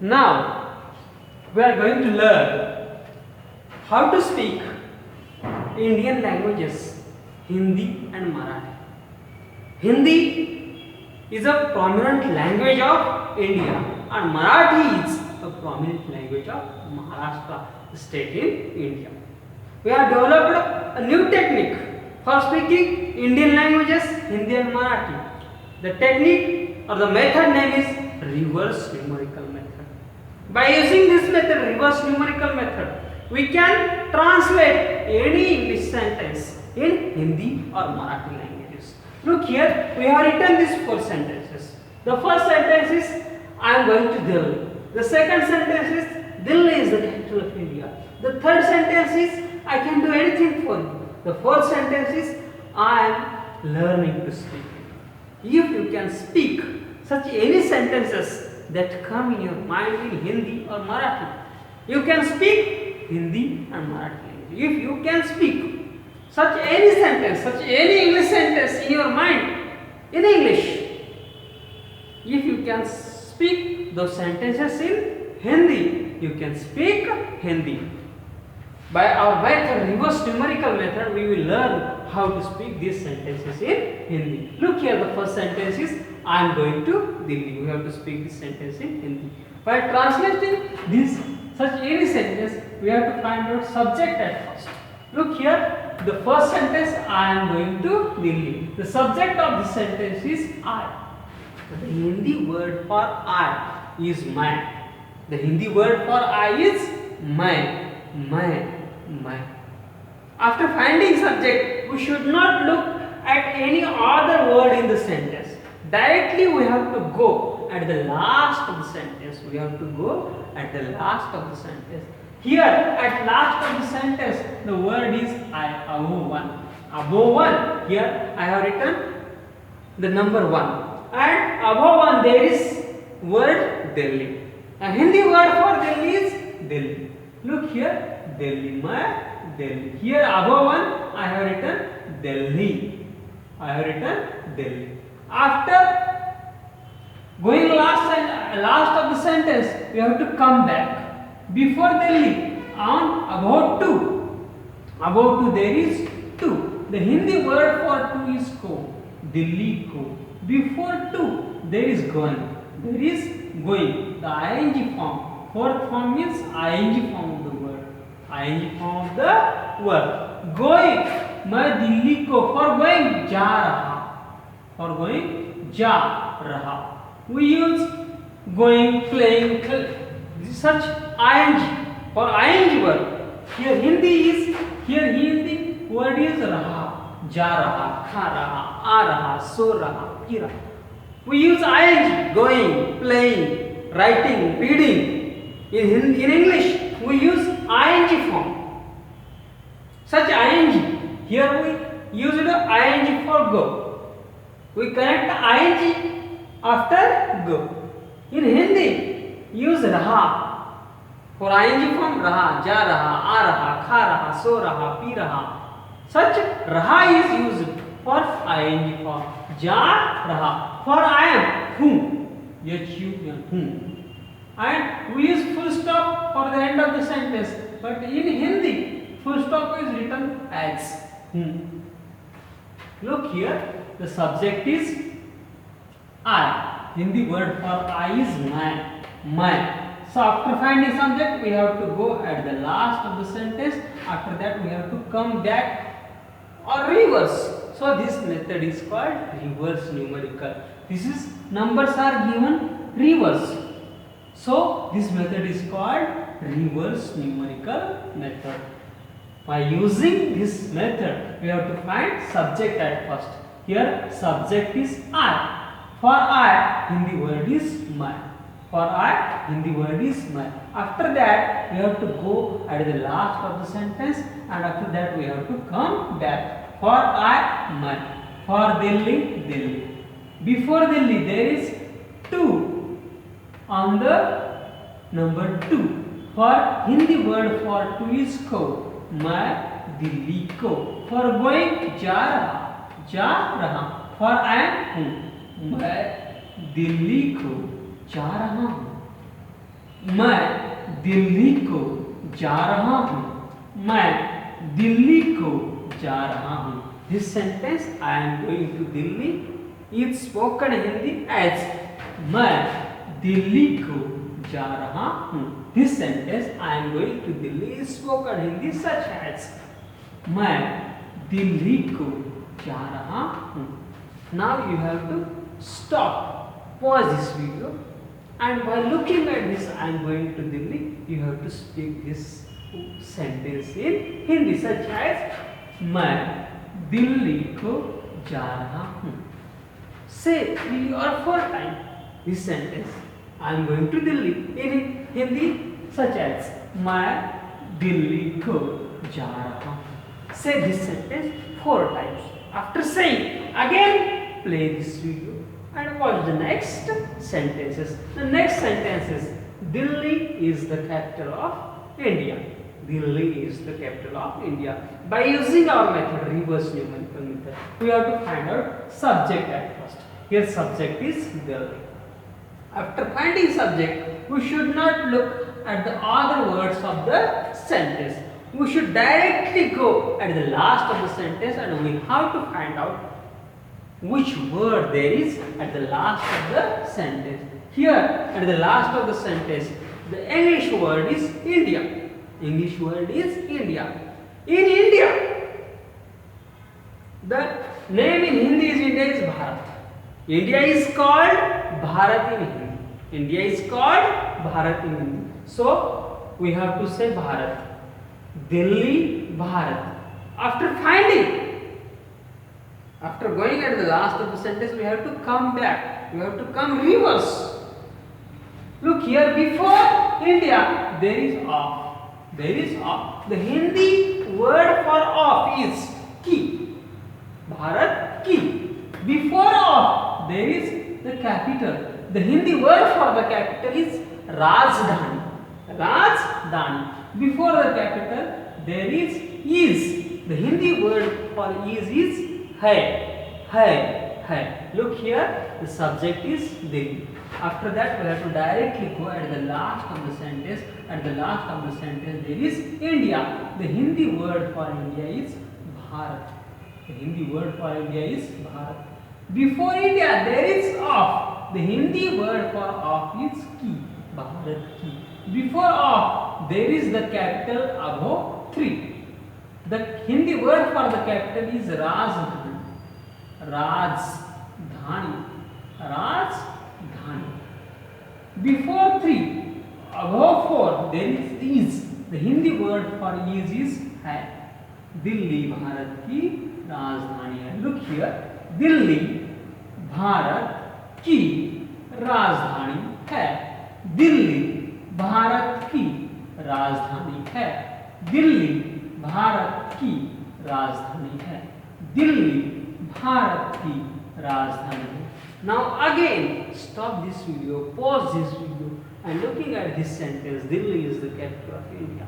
Now we are going to learn how to speak Indian languages, Hindi and Marathi. Hindi is a prominent language of India and Marathi is a prominent language of Maharashtra state in India. We have developed a new technique for speaking Indian languages, Hindi and Marathi. The technique or the method name is reverse numerical method. By using this method, reverse numerical method, we can translate any English sentence in Hindi or Marathi languages. Look here, we have written these four sentences. The first sentence is I am going to Delhi. The second sentence is Delhi is the capital of India. The third sentence is I can do anything for you. The fourth sentence is I am learning to speak. If you can speak such any sentences that come in your mind in Hindi or Marathi, you can speak Hindi and Marathi language. If you can speak such any sentence, such any English sentence in your mind in English, if you can speak those sentences in Hindi, you can speak Hindi. By our method, reverse numerical method, we will learn how to speak these sentences in Hindi. Look here, the first sentence is I am going to Delhi. We have to speak this sentence in Hindi. By translating this such any sentence, we have to find out subject at first. Look here, the first sentence I am going to Delhi. The subject of this sentence is I. The Hindi word for I is my. The Hindi word for I is my. After finding subject, we should not look at any other word in the sentence. Directly we have to go at the last of the sentence. We have to go at the last of the sentence. Here at last of the sentence, the word is I, above one. Above one, here I have written the number 1. And above one there is word Delhi. A Hindi word for Delhi is Delhi. Look here, Delhi, my Delhi. Here above one I have written Delhi. I have written Delhi. After going last of the sentence, we have to come back. Before Delhi, on about two. About two there is two. The Hindi word for two is ko. Delhi ko. Before two there is going. There is going. The ing form. Fourth form means ing form of the word. ing form of the word. Going. मैं दिल्ली को for going जा रहा. For going जा रहा. We use going, playing, such ing for ing word. Here Hindi word is रहा, जा रहा, खा रहा, आ रहा, सो रहा, पी रहा. We use ing, going, playing, writing, reading. In English, we use ing form. Such ing. Here we use ing for go. We connect ing after go. In Hindi, use raha. For ing form raha, ja raha, aa raha, kha raha, so raha, pi raha. Such raha is used for ing form. Ja raha. For I am whom. H-U-M, whom. And we use full stop for the end of the sentence. But in Hindi, full stop is written as whom. Look here, the subject is I. Hindi word for I is my. So after finding subject, we have to go at the last of the sentence. After that, we have to come back or reverse. So this method is called reverse numerical. This is numbers are given reverse. So this method is called reverse numerical method. By using this method, we have to find subject at first. Here subject is I. For I, Hindi word is my. For I, Hindi word is my. After that, we have to go at the last of the sentence, and after that we have to come back. For I, my. For Delhi, Delhi. Before Delhi, there is two on the number 2. For Hindi word for two is ko. मैं दिल्ली को. For going जा रहा. For I am हूँ. मैं दिल्ली को जा रहा हूँ. मैं दिल्ली को जा रहा हूँ, मैं दिल्ली को जा रहा हूँ. This sentence, I am going to Delhi, is spoken in Hindi as मैं दिल्ली को जा रहा हूँ. This sentence, I am going to Delhi, is spoken in Hindi such as मैं दिल्ली को जा रहा हूँ. Now you have to stop, pause this video, and while looking at this I am going to Delhi, you have to speak this sentence in Hindi such as मैं दिल्ली को जा रहा हूँ. Say 3 or 4 times this sentence. I am going to Delhi in Hindi such as मैं दिल्ली को जा रहा हूँ. Say this sentence 4 times. After saying, again play this video and watch the next sentences. The next sentence is Delhi is the capital of India. Delhi is the capital of India. By using our method, reverse numerical method, we have to find out subject at first. Here subject is Delhi. After finding subject, we should not look at the other words of the sentence. We should directly go at the last of the sentence and we have to find out which word there is at the last of the sentence. Here at the last of the sentence, the English word is India. English word is India. In India, the name in Hindi is India is Bharat. India is called Bharat in Hindi. India is called Bharat in Hindi. So we have to say Bharat. Delhi, Bharat. After finding, after going at the last of the sentence, we have to come back. We have to come reverse. Look here, before India, there is off. There is off. The Hindi word for off is ki. Bharat ki. Before off, there is the capital. The Hindi word for the capital is Rajdhani. Rajdhani. Before the capital, there is. The Hindi word for is hai. Hai. Look here, the subject is Delhi. After that, we have to directly go at the last of the sentence. At the last of the sentence, there is India. The Hindi word for India is Bharat. The Hindi word for India is Bharat. Before India, there is off. The Hindi word for off is ki. Bharat ki. Before off, there is the capital above 3. The Hindi word for the capital is Rajdhani. Rajdhani. Rajdhani. Before 3, above 4, there is. The Hindi word for is hai. Delhi Bharat ki Rajdhani hai. Look here. Delhi Bharat ki Rajdhani hai. Delhi Bharat ki Rajdhani hai. Delhi Bharat ki Rajdhani hai. Delhi Bharat ki Rajdhani hai. Now again, stop this video, pause this video and looking at this sentence, Delhi is the capital of India.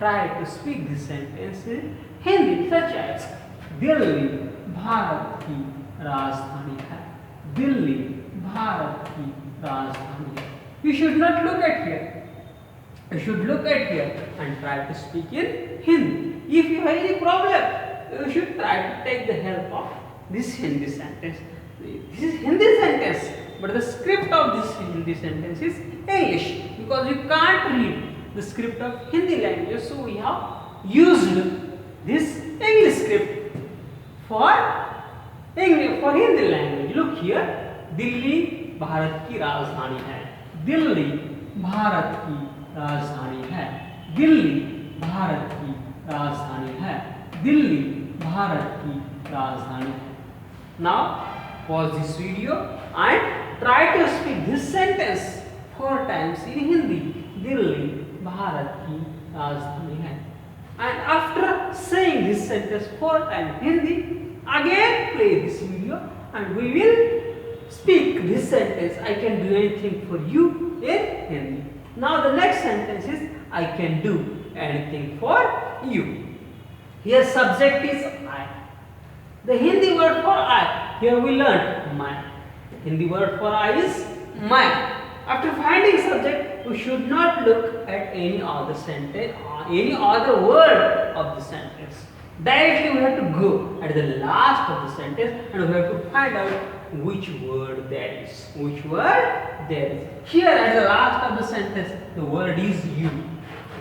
Try to speak this sentence in Hindi such as Delhi Bharat ki Rajdhani hai. Delhi Bharat ki Rajdhani hai. You should not look at here. You should look at here and try to speak in Hindi. If you have any problem, you should try to take the help of this Hindi sentence. This is Hindi sentence, but the script of this Hindi sentence is English because you can't read the script of Hindi language. So we have used this English script for Hindi language. Look here, Delhi Bharat ki Rajdhani hai. Delhi Bharat ki Rajdhani hai. Delhi Bharat ki Rajdhani hai. Delhi Bharat ki Rajdhani hai. Now pause this video and try to speak this sentence 4 times in Hindi. Delhi Bharat ki Rajdhani hai. And after saying this sentence 4 times in Hindi, again play this video and we will speak this sentence. I can do anything for you in Hindi. Now the next sentence is I can do anything for you. Here subject is I. The Hindi word for I, here we learned my. The Hindi word for I is my. After finding subject, we should not look at any other sentence or any other word of the sentence. Directly we have to go at the last of the sentence and we have to find out which word there is. Which word there is. Here at the last of the sentence, the word is you.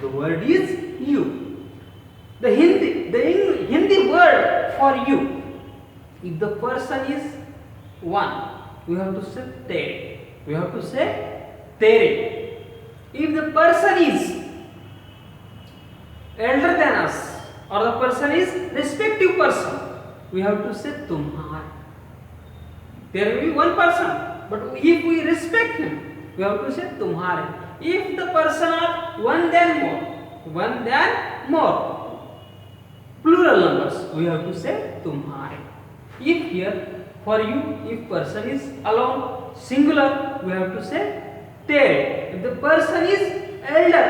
The word is you. The Hindi word for you. If the person is one, we have to say tere. We have to say tere. If the person is elder than us or the person is respective person, we have to say tumhare. There will be one person, but if we respect him, we have to say tumhare. If the person are one than more, plural numbers, we have to say tumhare. If here for you, if person is alone, singular, we have to say tere. If the person is elder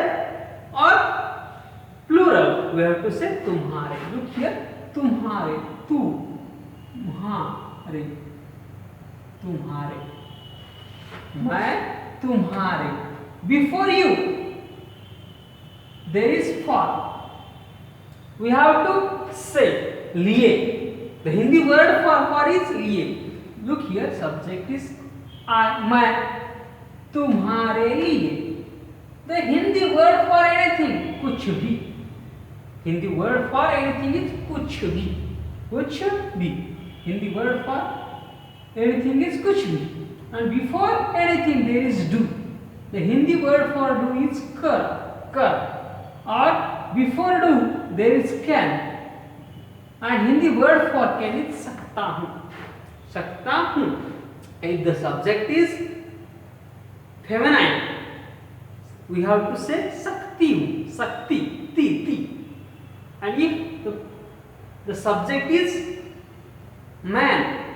or plural, we have to say tumhare. Look here, tumhare, tu, mhare, tumhare, मैं तुम्हारे. Before you, there is for. We have to say liye. The Hindi word for is liye. Look here, subject is I, मैं तुम्हारे लिए. The Hindi word for anything, कुछ भी. Hindi word for anything is कुछ भी. कुछ भी. Hindi word for anything is कुछ भी. And before anything there is do. The Hindi word for do is kar. Or before do there is can. And Hindi word for can is sakta hu. Sakta hu. If the subject is feminine, we have to say sakti hu. Sakti, ti. And if the subject is man,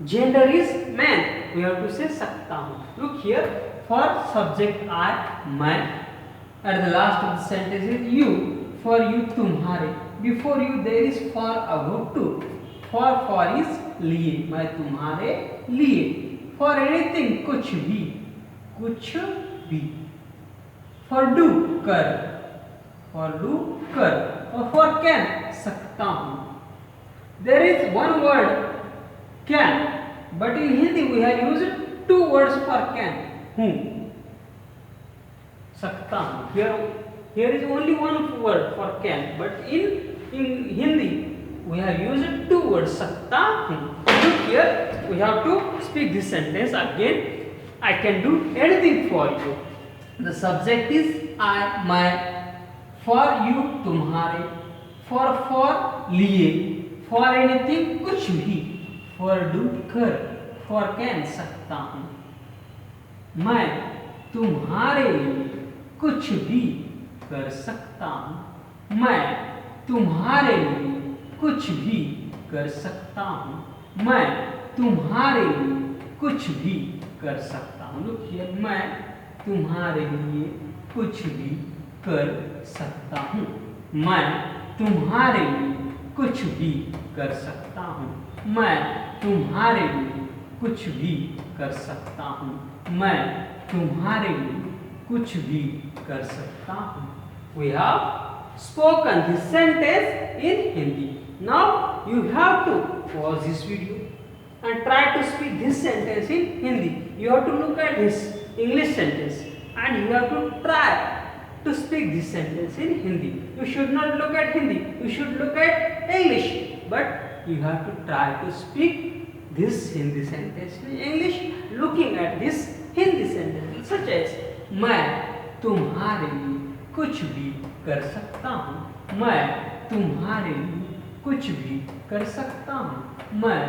gender is man, we have to say sakta hu. Look here, for subject I, मैं. At the last of the sentence is you. For you, तुम्हारे. Before you there is for above to. For is लिए. मैं तुम्हारे लिए. For anything, कुछ भी. For do, कर. For do, कर. Or for can, सकता हूँ. There is one word, can. But in Hindi we have used two words for can. Whom? सकता हूँ. Here is only one word for can. But in Hindi we have used two words, sakta hu. Look here, we have to speak this sentence again. I can do anything for you. The subject is I, my. For you, तुम्हारे. For लिए. For anything, कुछ भी. For do, कर. For can, सकता हूँ. मैं तुम्हारे लिए कुछ भी कर सकता हूँ. मैं तुम्हारे लिए कुछ भी कर सकता हूँ. मैं तुम्हारे लिए कुछ भी कर सकता हूँ. Look here, मैं तुम्हारे लिए कुछ भी कर सकता हूँ. मैं तुम्हारे लिए कुछ भी कर सकता हूँ. मैं तुम्हारे लिए कुछ भी कर सकता हूँ. मैं तुम्हारे लिए कुछ भी कर सकता हूँ. We have spoken this sentence in Hindi. Now you have to pause this video and try to speak this sentence in Hindi. You have to look at this English sentence and you have to try to speak this sentence in Hindi. You should not look at Hindi. You should look at English. But you have to try to speak this Hindi sentence in English, looking at this Hindi sentence, such as मैं तुम्हारे लिए कुछ भी कर सकता हूँ. मैं तुम्हारे लिए कुछ भी कर सकता हूँ. मैं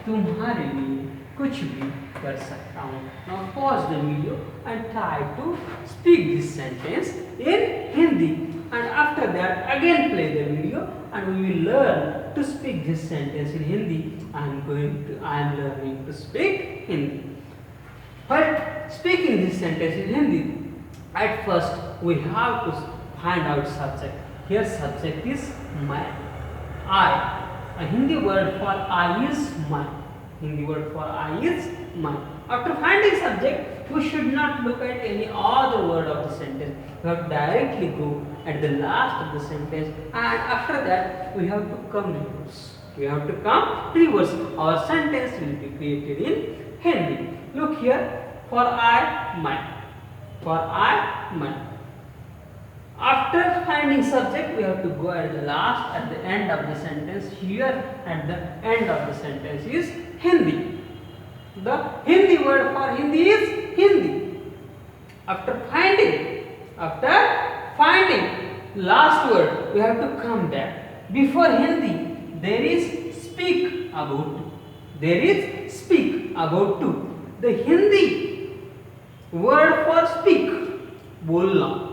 तुम्हारे लिए कुछ भी कर सकता हूँ. Now pause the video and try to speak this sentence in Hindi. And after that again play the video and we will learn to speak this sentence in Hindi. I am learning to speak Hindi. But speaking this sentence in Hindi, at first we have to find out subject. Here subject is मैं. I. A Hindi word for I is मैं. Hindi word for I is मैं. After finding subject, we should not look at any other word of the sentence. We have to directly go at the last of the sentence, and after that we have to come reverse. We have to come reverse. Our sentence will be created in Hindi. Look here, for I, my. For I, my. After finding subject, we have to go at the last, at the end of the sentence. Here, at the end of the sentence is Hindi. The Hindi word for Hindi is Hindi. After finding last word, we have to come back. Before Hindi, there is speak about to. There is speak about to. The Hindi word for speak, bolna.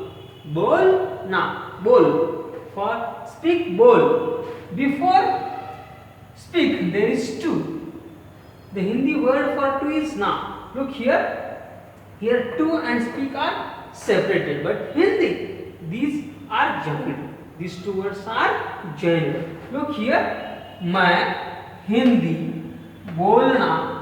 Bolna, bol. For speak, bol. Before speak, there is to. The Hindi word for to is na. Look here. Here to and speak are separated, but Hindi, these are joined. These two words are joined. Look here. मैं हिंदी बोलना